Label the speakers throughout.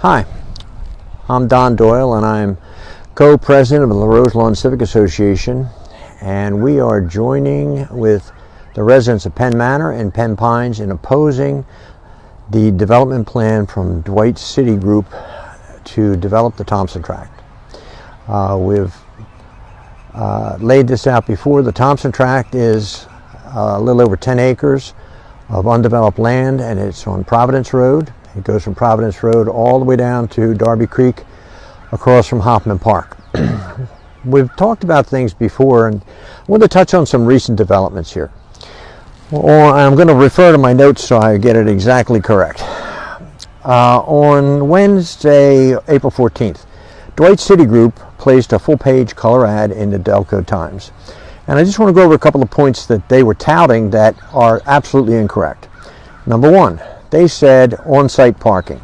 Speaker 1: Hi, I'm Don Doyle and I'm co-president of the Roselawn Civic Association, and we are joining with the residents of Penn Manor and Penn Pines in opposing the development plan from Dwight City Group to develop the Thompson Tract. We've laid this out before. The Thompson Tract is a little over 10 acres of undeveloped land, and it's on Providence Road. It goes from Providence Road all the way down to Darby Creek across from Hoffman Park. We've talked about things before, and I want to touch on some recent developments here. I'm going to refer to my notes so I get it exactly correct. On Wednesday, April 14th, Dwight City Group placed a full-page color ad in the Delco Times. And I just want to go over a couple of points that they were touting that are absolutely incorrect. Number one, they said on-site parking.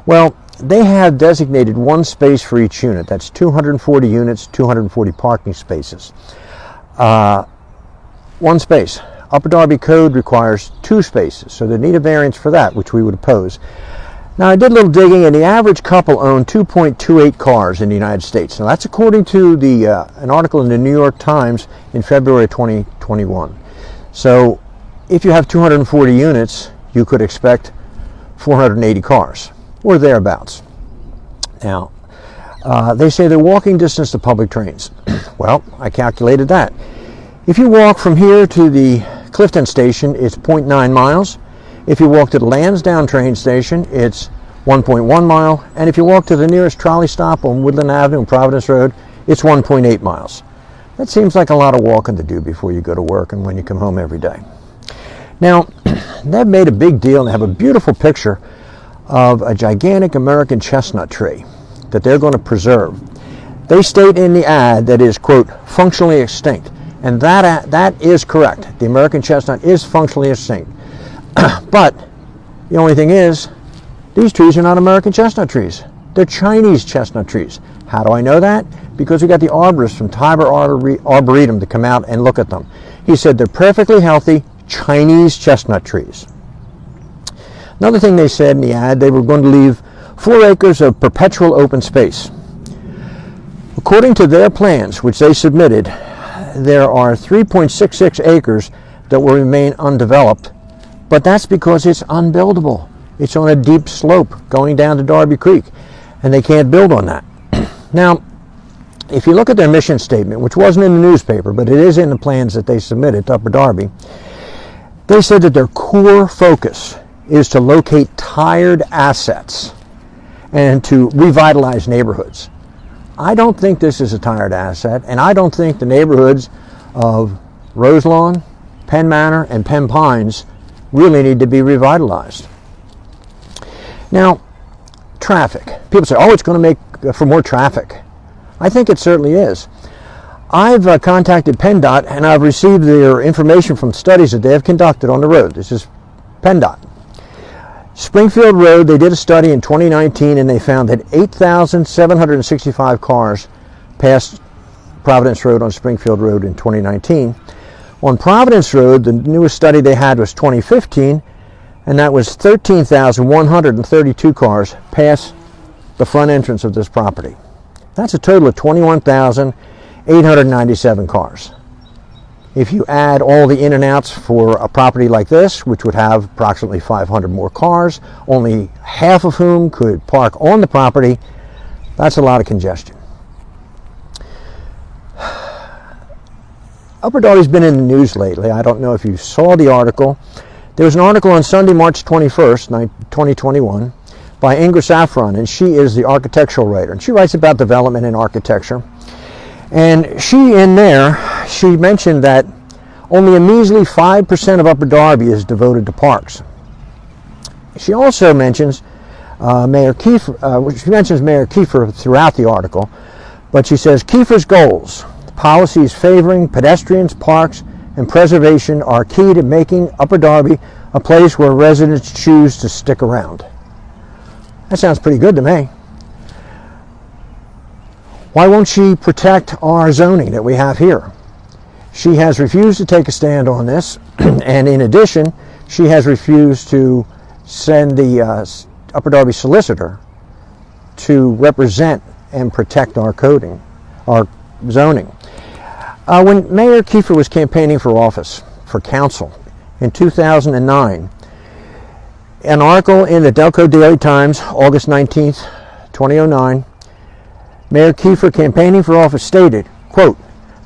Speaker 1: Well, they have designated one space for each unit. That's 240 units, 240 parking spaces. One space. Upper Darby Code requires 2 spaces, so they need a variance for that, which we would oppose. Now, I did a little digging, and the average couple own 2.28 cars in the United States. Now, that's according to an article in the New York Times in February 2021. So, if you have 240 units, you could expect 480 cars, or thereabouts. Now, they say they're walking distance to public trains. Well, I calculated that. If you walk from here to the Clifton station, it's 0.9 miles. If you walk to the Lansdowne train station, it's 1.1 mile. And if you walk to the nearest trolley stop on Woodland Avenue and Providence Road, it's 1.8 miles. That seems like a lot of walking to do before you go to work and when you come home every day. Now, they've made a big deal and have a beautiful picture of a gigantic American chestnut tree that they're going to preserve. They state in the ad that it is, quote, functionally extinct. And that is correct. The American chestnut is functionally extinct. But the only thing is, these trees are not American chestnut trees. They're Chinese chestnut trees. How do I know that? Because we got the arborist from Tiber Arboretum to come out and look at them. He said they're perfectly healthy Chinese chestnut trees. Another thing they said in the ad, they were going to leave 4 acres of perpetual open space. According to their plans, which they submitted, there are 3.66 acres that will remain undeveloped, but that's because it's unbuildable. It's on a deep slope going down to Darby Creek, and they can't build on that. Now, if you look at their mission statement, which wasn't in the newspaper, but it is in the plans that they submitted to Upper Darby, they said that their core focus is to locate tired assets and to revitalize neighborhoods. I don't think this is a tired asset, and I don't think the neighborhoods of Roselawn, Penn Manor, and Penn Pines really need to be revitalized. Now, traffic. People say, oh, it's going to make for more traffic. I think it certainly is. I've contacted PennDOT, and I've received their information from studies that they have conducted on the road. This is PennDOT. Springfield Road, they did a study in 2019, and they found that 8,765 cars passed Providence Road on Springfield Road in 2019. On Providence Road, the newest study they had was 2015, and that was 13,132 cars passed the front entrance of this property. That's a total of 21,897 cars. If you add all the in and outs for a property like this, which would have approximately 500 more cars, only half of whom could park on the property, that's a lot of congestion. Upper Darby's been in the news lately. I don't know if you saw the article. There was an article on Sunday, March 21st, 2021, by Ingra Saffron, and she is the architectural writer. And she writes about development and architecture. And she mentioned that only a measly 5% of Upper Darby is devoted to parks. She also mentions Mayor Kiefer. She mentions Mayor Kiefer throughout the article, but she says Kiefer's goals, policies favoring pedestrians, parks, and preservation are key to making Upper Darby a place where residents choose to stick around. That sounds pretty good to me. Why won't she protect our zoning that we have here? She has refused to take a stand on this, and in addition, she has refused to send the Upper Darby solicitor to represent and protect our coding, our zoning. When Mayor Kiefer was campaigning for office, for council, in 2009, an article in the Delco Daily Times, August 19th, 2009, Mayor Kiefer campaigning for office stated, quote,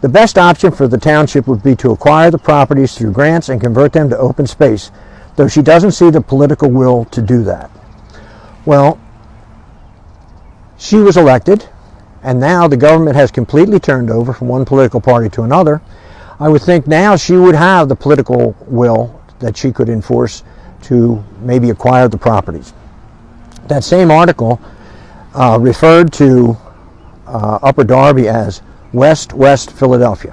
Speaker 1: "The best option for the township would be to acquire the properties through grants and convert them to open space, though she doesn't see the political will to do that." Well, she was elected, and now the government has completely turned over from one political party to another. I would think now she would have the political will that she could enforce to maybe acquire the properties. That same article referred to Upper Darby as West Philadelphia.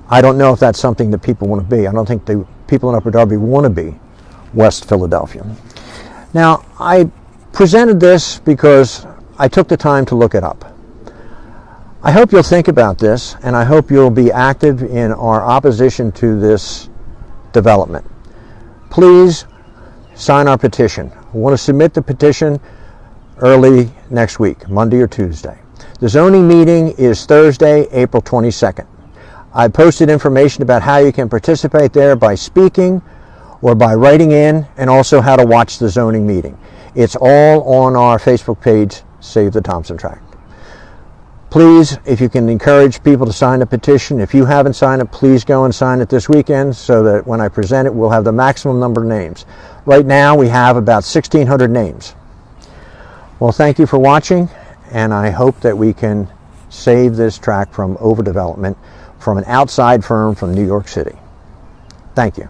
Speaker 1: I don't know if that's something that people want to be. I don't think the people in Upper Darby want to be West Philadelphia. Now, I presented this because I took the time to look it up. I hope you'll think about this, and I hope you'll be active in our opposition to this development. Please sign our petition. I want to submit the petition early next week, Monday or Tuesday. The zoning meeting is Thursday, April 22nd. I posted information about how you can participate there by speaking or by writing in, and also how to watch the zoning meeting. It's all on our Facebook page, Save the Thompson Tract. Please, if you can encourage people to sign a petition. If you haven't signed it, please go and sign it this weekend so that when I present it, we'll have the maximum number of names. Right now, we have about 1,600 names. Well, thank you for watching, and I hope that we can save this tract from overdevelopment from an outside firm from New York City. Thank you.